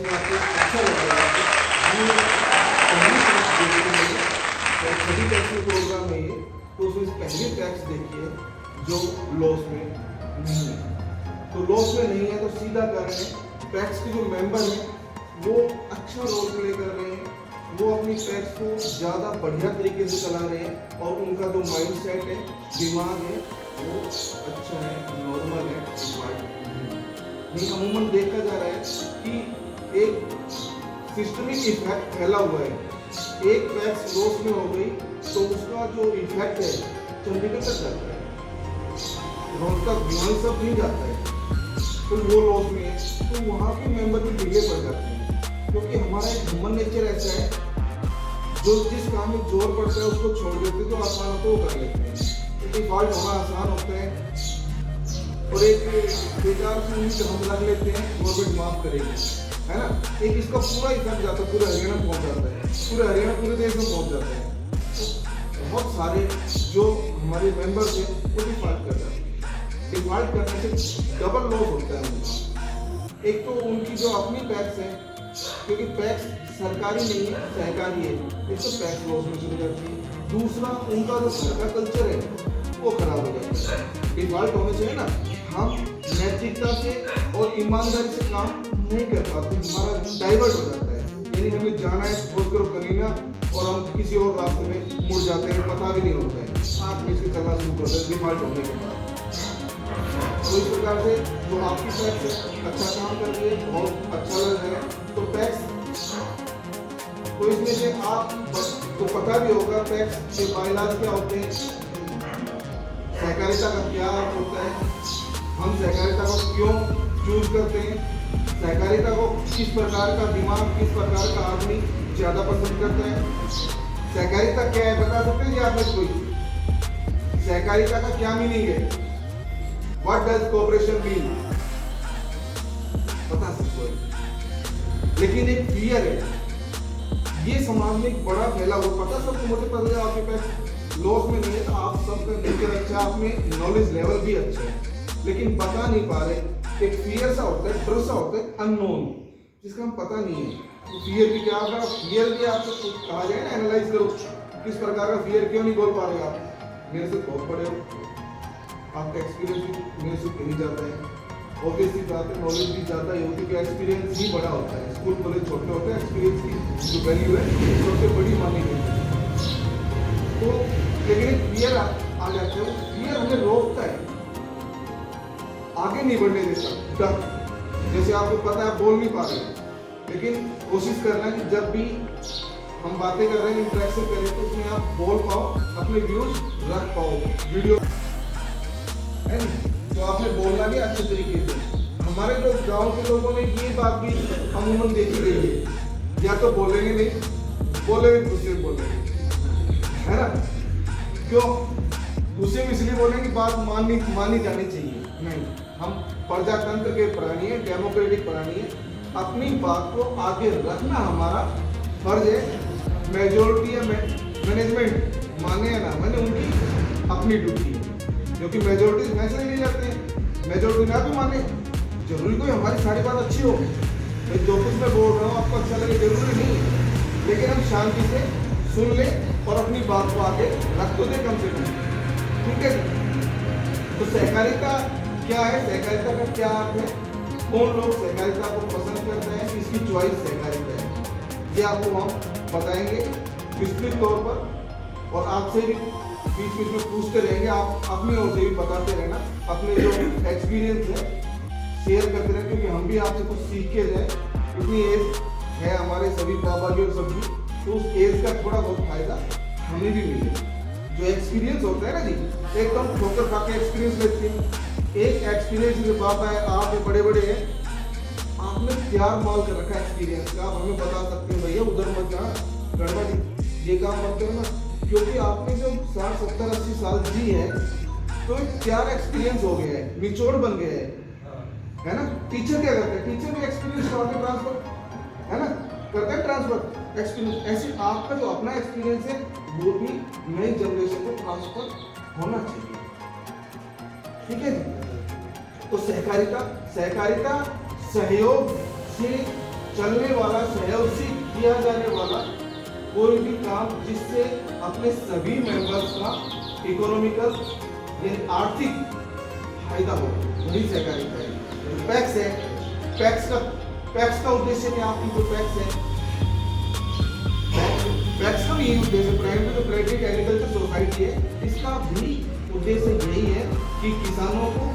जिसमें आपको अच्छा लगेगा। ये पहली टैक्स देखिए, और छठी टैक्स में प्रोग्राम है ये, तो उसमें पहली टैक्स देखिए जो लॉस में नहीं है। तो लॉस में नहीं है तो सीधा कारण है टैक्स के जो मेंबर हैं वो अच्छा रोल प्ले कर रहे हैं, वो अपनी टैक्स को ज़्यादा बढ़िया तरीके से चला रहे हैं और उनका जो माइंड सेट है, दिमाग है, वो अच्छा है, नॉर्मल है। नहीं, अमूमन देखा जा रहा है कि एक सिस्टमिक इफेक्ट फैला हुआ है। एक टैक्स लॉस में हो गई तो उसका जो इफेक्ट है चंडीगढ़ तक जाता है, रोड तक भिवानी सब नहीं जाता है, तो वो लॉस में है, तो वहाँ के मेंबर भी ढीले पड़ जाते हैं। क्योंकि हमारा एक ह्यूमन नेचर ऐसा है, जो जिस काम में जोर पड़ता है उसको छोड़ देते, जो आसान होता है वो कर लेते हैं। डिफॉल्ट होना आसान होता है और एक बेकार से उम्मीद हम रख लेते हैं गवर्नमेंट माफ करेगी, है ना। एक इसका पूरा इफेक्ट जाता है, पूरे हरियाणा पहुंच जाता है, पूरे हरियाणा पूरे देश में पहुंच जाता है। तो बहुत सारे जो हमारे मेंबर्स हैं वो डिफॉल्ट कर जाते हैं। डिफॉल्ट करने से डबल लॉस होता है उनका। एक तो उनकी जो अपनी टैक्स है, क्योंकि टैक्स सरकारी नहीं है, सहकारी है, एक तो टैक्स लॉस में चली जाती है। दूसरा उनका जो घर का कल्चर है वो खराब हो जाता है। डिफॉल्ट होने चाहिए ना, हम नैतिकता से और ईमानदारी से काम नहीं कर पाते, हमारा डाइवर्ट हो जाता है। यानी हमें जाना है सोच करो करीना और हम किसी और रास्ते में मुड़ जाते हैं, पता भी नहीं होता है, आँख में से चलना शुरू करते हैं डिफॉल्ट होने के बाद। तो इस प्रकार से जो आपकी टैक्स अच्छा काम कर रही है, बहुत अच्छा लग रहा है, तो टैक्स, तो इसमें से आप तो पता भी होगा टैक्स के बायलाज क्या होते हैं, सहकारिता का क्या अर्थ होता है, हम सहकारिता को क्यों चूज करते हैं, सहकारिता को किस प्रकार का दिमाग, किस प्रकार का आदमी ज्यादा पसंद करता है, सहकारिता क्या है बता सकते हैं जी आप में कोई? सहकारिता का क्या मीनिंग है? What does cooperation mean? बता सकते हो? लेकिन एक फियर है, ये समाज में एक बड़ा फैला हुआ, पता सबको, मुझे पता है आपके पास लॉस में नहीं है तो आप सबका नेचर अच्छा, आप में नॉलेज लेवल भी अच्छा है, लेकिन बता नहीं पा रहे। एक फियर सा होता है, डर सा होता है, अननोन, जिसका हम पता नहीं है। तो फियर भी क्या होगा? फियर भी आपसे कहा जाए ना, एनालाइज करो किस प्रकार का फियर, क्यों नहीं बोल पा रहे आप? मेरे से बहुत बड़े हो, आपका एक्सपीरियंस मेरे से कहीं जाता है, ऑब्वियसली बात है, नॉलेज भी ज़्यादा है, क्योंकि एक्सपीरियंस ही बड़ा होता है। स्कूल कॉलेज छोटे होते हैं, एक्सपीरियंस की जो वैल्यू है सबसे बड़ी मानी गई है। तो लेकिन फियर आ जाता है, फियर हमें रोकता है, आगे नहीं बढ़ने देता। डर, जैसे आपको पता है आप बोल नहीं पा रहे, लेकिन कोशिश करना कि जब भी हम बातें कर रहे हैं, इंटरेक्शन करें, तो उसमें आप बोल पाओ, अपने व्यूज रख पाओ, वीडियो है। तो आपने बोलना भी अच्छे तरीके से। हमारे जो गांव के लोगों ने ये बात भी अमूमन देखी गई है, या तो बोलेंगे नहीं, बोलेंगे गुस्से में बोलेंगे, है ना। क्यों गुस्से में? इसलिए बोलेंगे बात मानी जानी चाहिए। नहीं, हम प्रजातंत्र के प्राणी है, डेमोक्रेटिक प्राणी है, अपनी बात को आगे रखना हमारा फर्ज है। मेजोरिटी या मैनेजमेंट माने या ना माने, उनकी अपनी ड्यूटी है, क्योंकि मेजोरिटी फैसले नहीं जाते हैं। मेजोरिटी ना भी माने, जरूरी कोई हमारी सारी बात अच्छी हो, मैं जो कुछ मैं बोल रहा हूँ आपको अच्छा लगे जरूरी नहीं है, लेकिन हम शांति से सुन ले और अपनी बात को आगे रख तो दे कम से कम, ठीक है। तो सहकारिता क्या है, सहकारिता का क्या अर्थ है, कौन लोग सहकारिता को पसंद करते हैं, इसकी चॉइस सहकारिता है, ये आपको हम बताएंगे विस्तृत तौर पर। और आपसे भी बीच बीच में पूछते रहेंगे, आप अपनी ओर से भी बताते रहना, अपने जो एक्सपीरियंस है शेयर करते रहे, क्योंकि हम भी आपसे कुछ सीख के जाए। इतनी एज है हमारे सभी बाबा जी और सभी, तो उस एज का थोड़ा बहुत फायदा हमें भी मिले। जो एक्सपीरियंस होता है ना जी, एकदम ठोकर खा के एक्सपीरियंस लेते हैं। एक एक्सपीरियंस की बात है, आप बड़े बड़े हैं, आपने तैयार माल कर रखा है एक्सपीरियंस का, आप हमें बता सकते हैं भैया उधर मत जाना, गड़बड़ ये काम मत करना, क्योंकि आपने जो 60 70 80 साल जी है, तो एक तैयार एक्सपीरियंस हो गया है, निचोड़ बन गया है ना। टीचर क्या करते हैं? टीचर भी एक्सपीरियंस करते ट्रांसफर, है ना, करते हैं ट्रांसफर एक्सपीरियंस। ऐसे आपका जो अपना एक्सपीरियंस है वो भी नई जनरेशन को ट्रांसफर होना चाहिए, ठीक है जी। तो सहकारिता सहयोग से चलने वाला, सहयोग से किया जाने वाला कोई भी काम जिससे अपने सभी मेंबर्स का इकोनॉमिकल यानी आर्थिक फायदा हो, वही सहकारिता है। पैक्स है, पैक्स का उद्देश्य क्या? आपकी जो पैक्स है, पैक्स का भी यही उद्देश्य, प्राइवेट जो क्रेडिट एग्रीकल्चर सोसाइटी है, इसका भी उद्देश्य यही है कि किसानों को,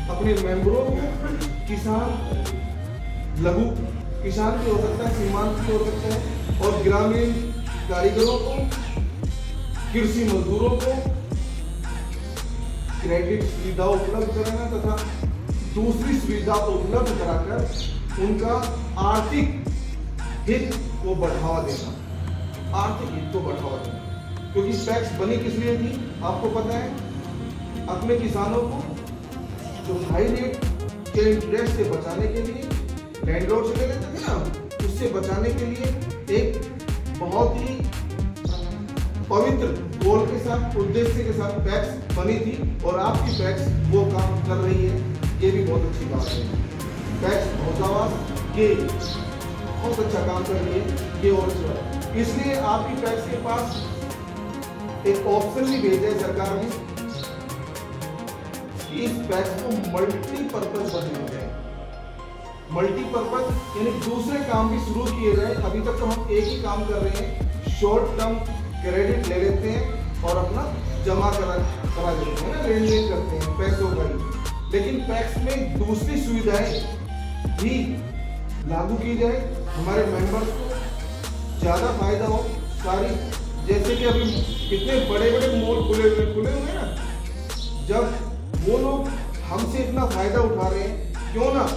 अपने मेंबरों को, किसान, लघु किसान भी हो सकता है, सीमांत भी हो सकता है, और ग्रामीण कारीगरों को, कृषि मजदूरों को क्रेडिट सुविधा उपलब्ध कराना तथा दूसरी सुविधा उपलब्ध कराकर उनका आर्थिक हित को बढ़ावा देना, आर्थिक हित को बढ़ावा देना। क्योंकि टैक्स बनी किस लिए थी? आपको पता है, अपने किसानों को जो हाई रेट के इंटरेस्ट से बचाने के लिए, लैंडलॉर्ड से ले लेते थे ना, उससे बचाने के लिए एक बहुत ही पवित्र गोल के साथ, उद्देश्य के साथ टैक्स बनी थी, और आपकी टैक्स वो काम कर रही है, ये भी बहुत अच्छी बात है। टैक्स भोजावास ये बहुत अच्छा काम कर रही है, ये और अच्छा है। इसलिए आपकी टैक्स के पास एक ऑप्शन भी भेजा है सरकार ने, इस टैक्स को मल्टीपर्पज बनाया जाए। मल्टीपर्पज यानी दूसरे काम भी शुरू किए जाए। अभी तक तो हम एक ही काम कर रहे हैं, शॉर्ट टर्म क्रेडिट ले लेते हैं और अपना जमा करा देते हैं ना, लेन देन करते हैं पैसों का ही। लेकिन टैक्स में दूसरी सुविधाएं भी लागू की जाए, हमारे मेंबर्स को ज्यादा फायदा हो। सारी, जैसे कि अभी कितने बड़े बड़े मॉल खुले हुए ना, जब वो लोग हमसे इतना फायदा उठा रहे हैं, क्यों ना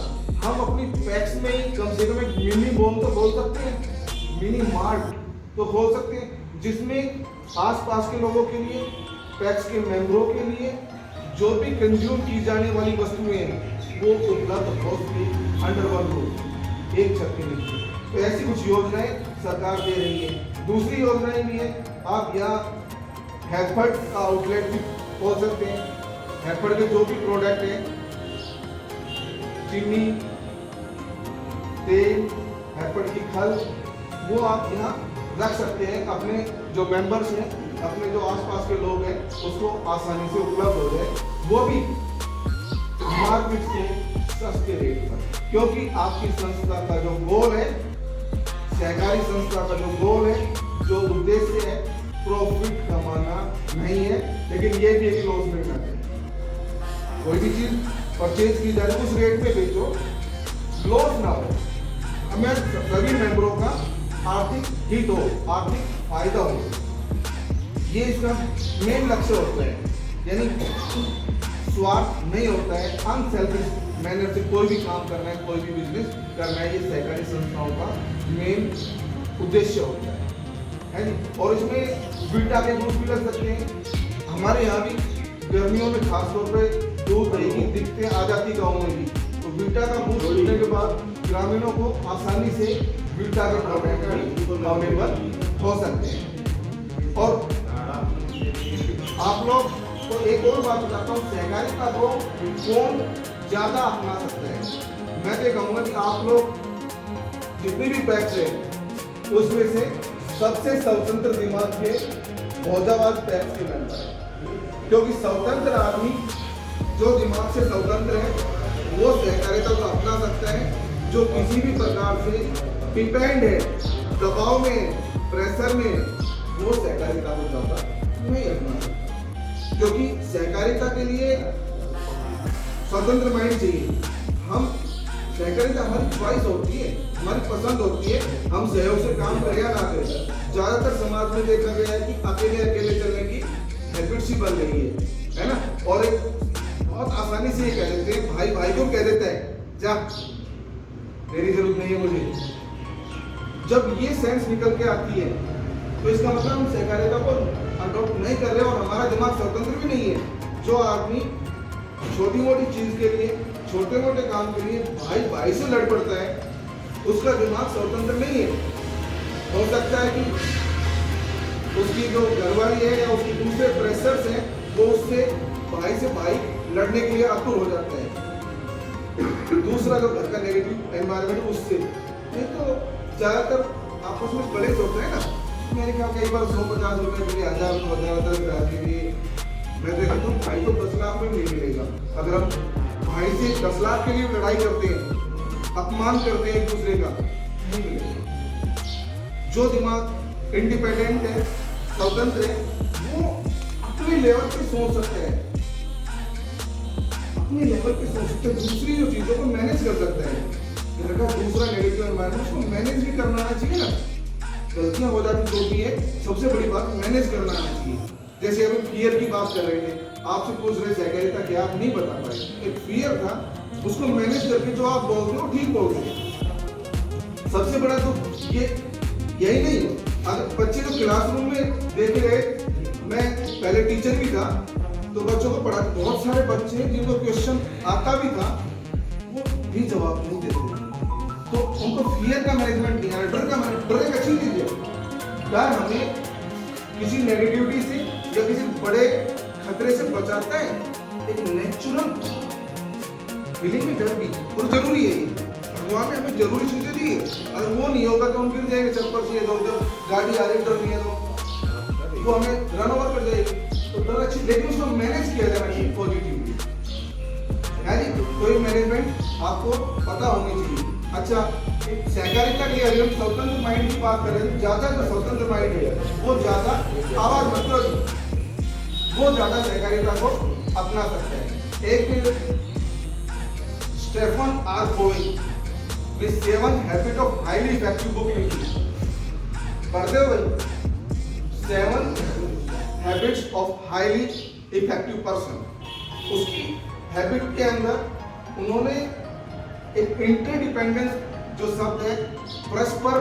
हम अपनी टैक्स में ही कम से कम एक मिनी मॉल तो खोल सकते हैं, मिनी मार्ट तो खोल सकते हैं, जिसमें आसपास के लोगों के लिए, टैक्स के मेंबरों के लिए जो भी कंज्यूम की जाने वाली वस्तुएं हैं वो उपलब्ध हो सके अंडर वन रूफ, एक छत के नीचे। तो ऐसी कुछ योजनाएं सरकार दे रही है। दूसरी योजनाएं भी है, आप यहाँ हैफर्ड का आउटलेट भी खोल सकते हैं। हैफर्ड के जो भी प्रोडक्ट हैं, चीनी, तेल, हैफर्ड की खल, वो आप यहाँ रख सकते हैं। अपने जो मेंबर्स हैं, अपने जो आसपास के लोग हैं, उसको आसानी से उपलब्ध हो जाए, वो भी मार्केट से सस्ते रेट पर। क्योंकि आपकी संस्था का जो गोल है, सहकारी संस्था का जो गोल है, जो उद्देश्य है, प्रॉफिट कमाना नहीं है, लेकिन ये भी एक लॉस में ना है। कोई भी चीज परचेज की जाए उस रेट में बेचो, लॉस ना हो, हमें सभी मेंबरों का आर्थिक हित हो, आर्थिक फायदा हो, ये इसका मेन लक्ष्य होता है। यानी स्वार्थ नहीं होता है, अनसेल्फिश मैनर से कोई भी काम करना है, कोई भी बिजनेस करना है, ये सहकारी संस्थाओं का मेन उद्देश्य होता है जी। और इसमें बीटा के दूध भी लग सकते हैं। हमारे यहाँ भी गर्मियों में खासतौर पे दूध दही की दिक्कतें आ जाती गाँव में भी, तो बीटा का बूथ होने के बाद ग्रामीणों को आसानी से बीटा के प्रोडक्ट भी अवेलेबल हो सकते हैं। और आप लोग को एक और बात बताता हूँ, सहकारिता को कौन ज्यादा अपना सकता है। मैं तो कहूँगा कि आप लोग जितनी भी पैक्स है उसमें से सबसे स्वतंत्र दिमाग के भोजाबाद पैक्स के मेंबर है। क्योंकि स्वतंत्र आदमी जो दिमाग से स्वतंत्र है वो सहकारिता को अपना सकता है। जो किसी भी प्रकार से डिपेंड है, दबाव में, प्रेशर में, वो सहकारिता को ज्यादा नहीं अपना सकता। क्योंकि सहकारिता के लिए स्वतंत्र माइंड चाहिए। हम सहकारिता हमारी चॉइस होती है, हमारी पसंद होती है, हम सहयोग से काम करें या ना करें। ज्यादातर समाज में देखा गया है कि अकेले चलने की हैबिट सी बन रही है ना। और एक बहुत आसानी से ये कह देते हैं, भाई भाई को कह देता है जा, मेरी जरूरत नहीं है मुझे। जब ये सेंस निकल के आती है तो इसका मतलब हम सहकारिता को अडॉप्ट नहीं कर रहे और हमारा दिमाग स्वतंत्र भी नहीं है। जो आदमी छोटी मोटी चीज के लिए, छोटे मोटे काम के लिए भाई भाई से लड़ पड़ता है, उसका दिमाग स्वतंत्र नहीं है। हो सकता है कि उसकी जो घरवाली है या उसके दूसरे प्रेशर्स हैं वो उससे भाई लड़ने के लिए आतुर हो जाता है। दूसरा जो घर का नेगेटिव एनवायरनमेंट उससे, नहीं तो ज़्यादातर आपस में बड़े होते हैं ना, मैंने कहा कई बार 150 रुपये के लिए 1000 रुपये के लिए मैं देखा तो भाई को 10 लाख में नहीं मिलेगा। अगर हम भाई से 10 लाख के लिए लड़ाई करते हैं, अपमान करते हैं एक दूसरे का, नहीं मिलेगा। जो दिमाग इंडिपेंडेंट है, स्वतंत्र है, वो अपने लेवल पे सोच सकते हैं, अपने लेवल पे सोच सकते हैं, दूसरी जो चीजों को मैनेज कर सकता है। घर का दूसरा नेगेटिव एनवायरनमेंट उसको मैनेज भी करना आना चाहिए ना। गलतियां हो जाती जो भी है, सबसे बड़ी बात मैनेज करना आना चाहिए। जैसे अभी फियर की बात कर रहे थे, आपसे पूछ रहे सहकारिता क्या, आप नहीं बता पाए, एक फियर था, उसको मैनेज करके जो आप बोलते हो ठीक बोलते हो। सबसे बड़ा तो ये यही नहीं है। अगर बच्चे जो क्लासरूम में देख रहे, मैं पहले टीचर भी था, तो बच्चों को पढ़ा, बहुत सारे बच्चे हैं जिनको क्वेश्चन आता भी था, वो भी जवाब नहीं देते, तो उनको फियर का मैनेजमेंट नहीं है, डर का मैनेजमेंट। डर एक अच्छी चीज है, डर हमें किसी नेगेटिविटी से या किसी बड़े खतरे से बचाता है। एक नेचुरल फीलिंग में डर भी और जरूरी है, भगवान ने हमें जरूरी चीजें दी है। अगर वो नहीं होगा तो हम गिर जाएंगे चप्पल से, जब गाड़ी आ रही डर नहीं है तो वो हमें रन ओवर कर जाएगी। तो डर अच्छी, लेकिन उसको मैनेज किया जाना चाहिए पॉजिटिवली, है जी। कोई मैनेजमेंट आपको पता होनी चाहिए। अच्छा, सहकारिता के लिए अगर हम स्वतंत्र माइंड की बात करें, ज्यादा जो स्वतंत्र माइंड है वो ज्यादा आवाज मतलब वो ज्यादा सहकारिता को अपना सकता है। एक Stephen R Covey the 7 habit of highly effective book लिखी, पढ़ते हो भाई? 7 habits of highly effective person. उसकी हैबिट के अंदर उन्होंने एक इंटरडिपेंडेंस जो शब्द है, परस्पर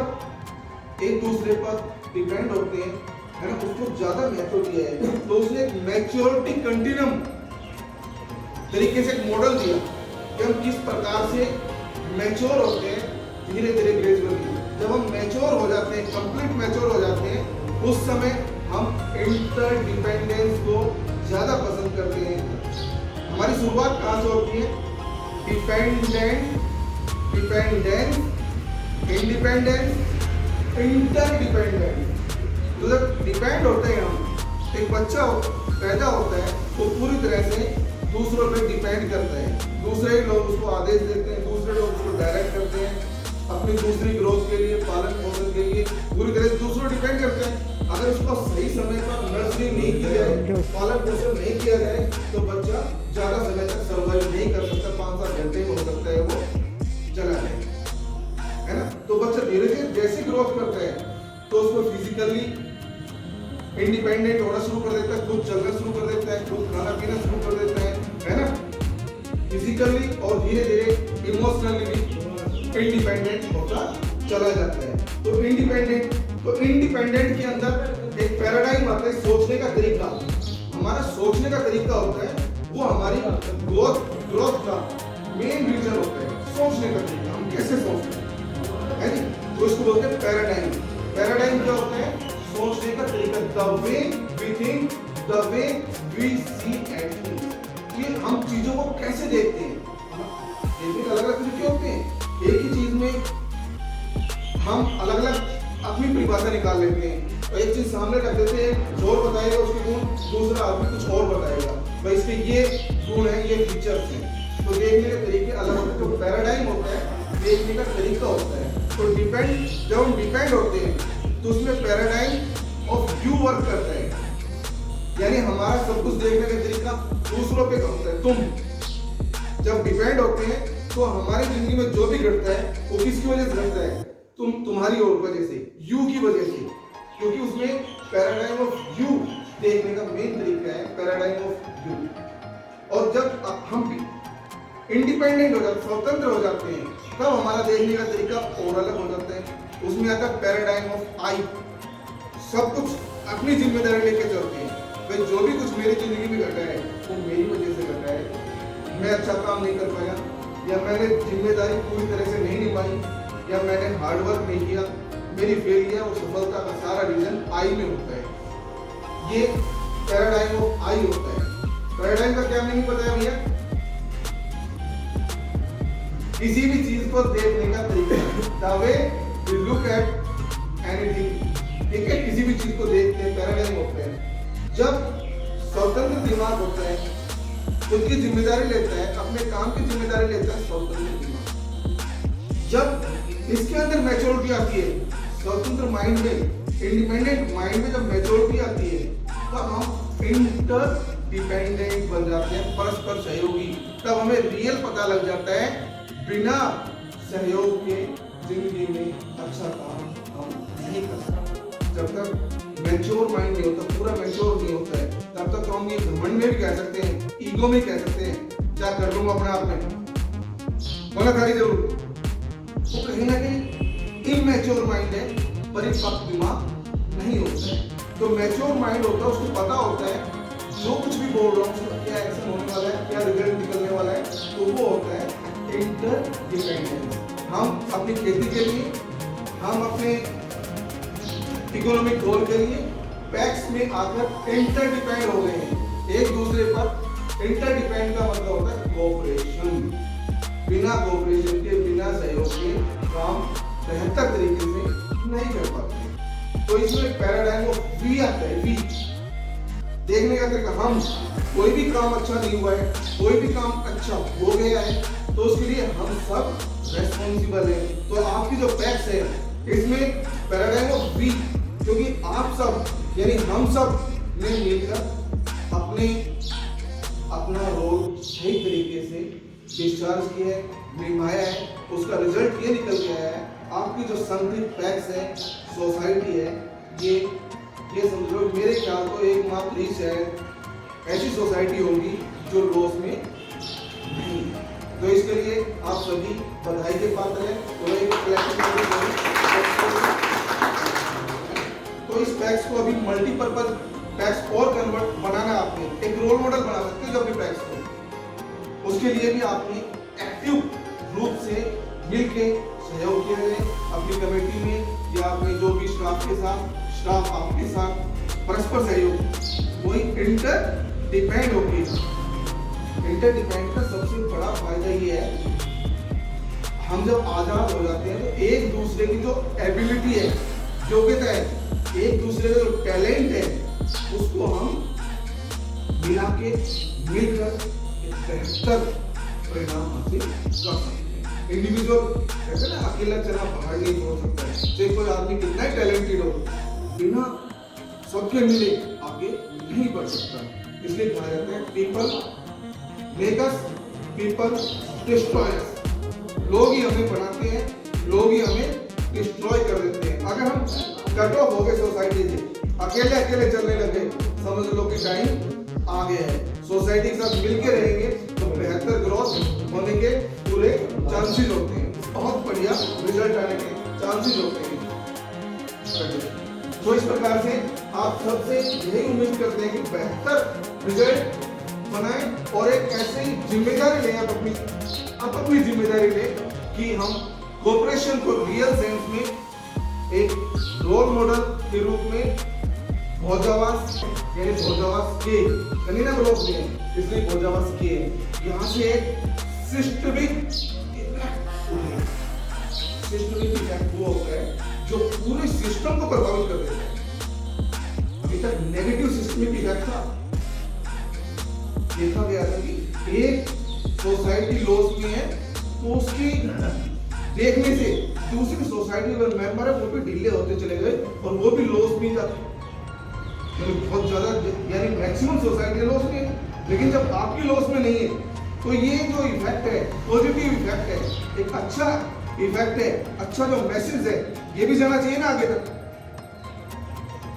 एक दूसरे पर डिपेंड होते हैं, है ना, उसको ज्यादा महत्व दिया है। तो उसने एक मैच्योरिटी कंटिन्यूम तरीके से एक मॉडल दिया कि हम किस प्रकार से मैच्योर होते हैं धीरे धीरे ग्रेजुअली। जब हम मैच्योर हो जाते हैं, कंप्लीट मैच्योर हो जाते हैं, उस समय हम इंटरडिपेंडेंस को ज्यादा पसंद करते हैं। हमारी शुरुआत कहाँ से होती है? Dependent, dependence, independence, interdependence. तो जब डिपेंड होते हैं हम, एक बच्चा पैदा होता है तो पूरी तरह से दूसरों पे डिपेंड करता है, दूसरे लोग उसको आदेश देते हैं, दूसरे लोग उसको डायरेक्ट करते हैं, अपनी दूसरी ग्रोथ के लिए, पालन पोषण के लिए पूरी तरह से दूसरों डिपेंड करते हैं। अगर उसको सही समय पर नर्सरी नहीं की जाए, पालन पोषण नहीं किया जाए, तो बच्चा ज्यादा समय तक सर्वाइव नहीं कर सकता, 5-7 घंटे हो सकता है वो चला जाए, है ना। तो बच्चा धीरे धीरे जैसे ग्रोथ करता है तो उसको फिजिकली इंडिपेंडेंट होना शुरू कर देता है, खुद चलना शुरू कर देता है, खुद खाना पीना शुरू कर देता है ना, फिजिकली, और धीरे धीरे इमोशनली भी इंडिपेंडेंट होता चला जाता है। तो इंडिपेंडेंट के अंदर एक पैराडाइम आता है, सोचने का तरीका। हमारा सोचने का तरीका होता है, वो हमारी ग्रोथ का मेन रीजन होता है, सोचने का तरीका, हम कैसे सोचते हैं, तो इसको बोलते हैं पैराडाइम। पैराडाइम क्या होता है? सोचने का तरीका, the way we think, the way we see and think, कि हम चीजों को कैसे देखते हैं। देखने अलग अलग तरीके होते हैं, एक ही चीज में हम अलग अलग अपनी परिभाषा निकाल लेते हैं, और एक चीज सामने रख देते हैं, जोर बताएगा उसके गुण, दूसरा आदमी कुछ और बताएगा, भाई इसके ये गुण है, ये फीचर्स हैं। तो देखने के तरीके अलग होते हैं। तो पैराडाइम होता है, देखने का तरीका होता है। तो डिपेंड, जब हम डिपेंड होते हैं तो उसमें पैराडाइम ऑफ व्यू वर्क करता है, यानी हमारा सब कुछ देखने का तरीका दूसरों पे होता है। तुम जब डिपेंड होते हैं तो हमारी जिंदगी में जो भी घटता है वो किसकी वजह से घटता है? तुम्हारी और वजह से, यू की वजह से, क्योंकि उसमें पैराडाइम ऑफ यू देखने का मेन तरीका है, पैराडाइम ऑफ यू। और जब हम भी इंडिपेंडेंट हो जाते, स्वतंत्र हो जाते हैं, तब हमारा देखने का तरीका और अलग हो जाता है। उसमें आता है पैराडाइम ऑफ आई, सब कुछ अपनी जिम्मेदारी लेके चलते हैं, भाई जो भी कुछ मेरी जिंदगी में घटा है वो मेरी वजह से घटा है। मैं अच्छा काम नहीं कर पाया, या मैंने जिम्मेदारी पूरी तरह से नहीं निभाई, या मैंने हार्ड वर्क नहीं किया, मेरी फेलियर और सफलता का सारा रीजन आई में होता है। ये पैराडाइम ऑफ आई होता है। पैराडाइम का क्या मीनिंग पता है भैया? किसी भी चीज को देखने का तरीका, the way we look at anything, ठीक है, किसी भी चीज को देखते हैं, पैराडाइम होते हैं। जब स्वतंत्र दिमाग होता है, खुद की जिम्मेदारी लेता है, अपने काम की जिम्मेदारी लेता है स्वतंत्र दिमाग। जब इसके अंदर मैच्योरिटी आती है, स्वतंत्र माइंड में, इंडिपेंडेंट माइंड में जब मैच्योरिटी आती है, तब हम इंटर डिपेंडेंट बन जाते हैं, परस्पर सहयोगी। तब हमें रियल पता लग जाता है बिना सहयोग के जिंदगी में अच्छा काम हम नहीं कर सकते। जब तक मैच्योर माइंड नहीं होता, पूरा मैच्योर नहीं होता है, तब तक तो हम ये घमंड में भी कह सकते हैं, ईगो में कह सकते हैं, क्या कर लूंगा अपने आप में, बोला खाली जरूर। वो कहीं ना कहीं इमैच्योर माइंड है, परिपक्व दिमाग नहीं होता है। तो मैच्योर माइंड होता है, उसको पता होता है जो कुछ भी बोल रहा हूँ उसका क्या एक्शन होने वाला है, क्या रिजल्ट निकलने वाला है, तो वो होता है इंटरडिपेंडेंस। हम अपनी खेती के लिए, हम अपने इकोनॉमिक गोल के लिए पैक्स में आकर इंटरडिपेंड हो गए हैं एक दूसरे पर। इंटरडिपेंड का मतलब होता है कोऑपरेशन। बिना कोऑपरेशन के, बिना सहयोग के काम बेहतर तरीके से नहीं कर पाते। तो इसमें पैराडाइम ऑफ वी आता है, वी देखने का तरीका। हम कोई भी काम अच्छा नहीं हुआ है, कोई भी काम अच्छा हो गया है, तो उसके लिए हम सब रेस्पॉन्सिबल है। तो आपकी जो पैक्स है इसमें पैराडाइम ऑफ वी, क्योंकि आप सब यानी हम सब ने मिलकर अपना रोल सही तरीके से डिस्चार्ज किया है, निभाया है, उसका रिजल्ट ये निकल के आया है। आपकी जो संगठित पैक्स है, सोसाइटी है, ये समझ लो मेरे ख्याल तो एकमात्र ही शायद ऐसी सोसाइटी होगी जो लॉस में नहीं है। तो इसके लिए आप सभी बधाई के पात्र हैं। तो इस पैक्स को अभी मल्टीपर्पज पैक्स और कन्वर्ट बनाना, आपने एक रोल मॉडल बना सकते हैं जो अपने पैक्स को। उसके लिए भी आपने एक्टिव रूप से मिलके सहयोग किया है अपनी कमेटी में या अपने जो भी स्टाफ के साथ, स्टाफ आपके साथ परस्पर सहयोग, वही इंटरडिपेंड होगी। इंटरडिपेंड का सबसे बड़ा फायदा ये है, हम जब आजाद हो जाते हैं तो एक दूसरे की जो एबिलिटी है, योग्यता है, एक दूसरे का जो टैलेंट है, उसको हम मिला के मिलकर एक बेहतर परिणाम हासिल कर सकते हैं। इंडिविजुअल कहते हैं ना, अकेला चला पहाड़ नहीं तोड़ सकता है। चाहे कोई आदमी कितना ही टैलेंटेड हो, बिना सबके मिले आगे नहीं बढ़ सकता। इसलिए कहा जाता है people make us, people destroy us. लोग ही हमें बनाते हैं, लोग ही हमें डिस्ट्रॉय कर देते हैं। अगर हम कट ऑफ हो गए सोसाइटी से, अकेले चलने लगे, समझ लो कि टाइम आ गया है। सोसाइटी के साथ मिलके रहेंगे तो बेहतर ग्रोथ होने के पूरे चांसेस होते हैं, बहुत बढ़िया रिजल्ट आने के चांसेस होते हैं। तो इस प्रकार से आप सबसे यही उम्मीद करते हैं कि बेहतर रिजल्ट बनाएं और एक ऐसी जिम्मेदारी लें, आप अपनी जिम्मेदारी लें कि हम कोऑपरेशन को रियल सेंस में एक रोल मॉडल के रूप में भोजावास यानी भोजावास के कनीना ब्लॉक में, इसलिए भोजावास के यहाँ से एक सिस्टमिक इफेक्ट वो होता है जो पूरे सिस्टम को प्रभावित कर देता है। अभी तक नेगेटिव सिस्टमिक इफेक्ट था, देखा गया था कि एक सोसाइटी लॉस में है तो उसकी देखने से दूसरी सोसाइटी में मेंबर है वो भी ढीले होते चले गए और वो भी लॉस में जाते, बहुत ज्यादा यानी मैक्सिमम सोसाइटी लॉस में है। लेकिन जब आपकी लॉस में नहीं है तो ये जो इफेक्ट है, पॉजिटिव इफेक्ट है, एक अच्छा इफेक्ट है, अच्छा जो मैसेज है, ये भी जाना चाहिए ना आगे तक।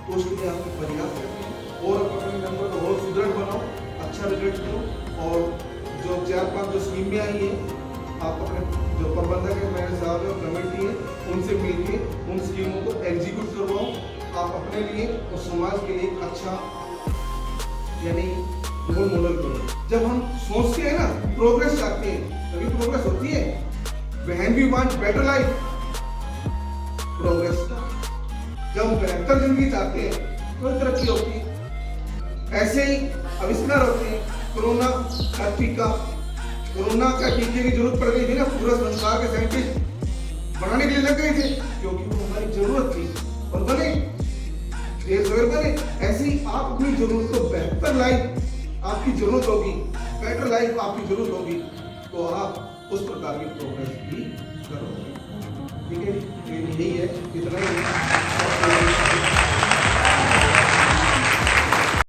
तो उसके लिए आपको प्रयास करना और अपने मेंबर को और सुदृढ़ बनाओ, अच्छा रिजल्ट करो। और जो 4-5 जो स्कीमें आई है, आप अपने जो प्रबंधक है, मेरे साहब है, कमेटी है, उनसे मिलके उन स्कीमों को एग्जीक्यूट करवाओ। आप अपने लिए और समाज के लिए अच्छा यानी रोल मॉडल करो। जब हम सोचते हैं ना, प्रोग्रेस चाहते हैं, तभी प्रोग्रेस होती है। When we want better life, progress. जब हम बेहतर जिंदगी चाहते हैं तो तरक्की होती है। ऐसे ही आविष्कार होते हैं, कोरोना का टीका कोरोना का टीके की जरूरत पड़ गई थी ना, पूरा संसार के साइंटिस्ट बनाने के लिए लग गए थे, क्योंकि वो हमारी जरूरत थी और बने, देर सवेर बने। ऐसे ही आप अपनी जरूरत को, बेहतर लाइफ आपकी जरूरत होगी, बेटर लाइफ आपकी जरूरत होगी, तो आप उस प्रकार की प्रोग्रेस भी करोगे। ठीक है, यही है।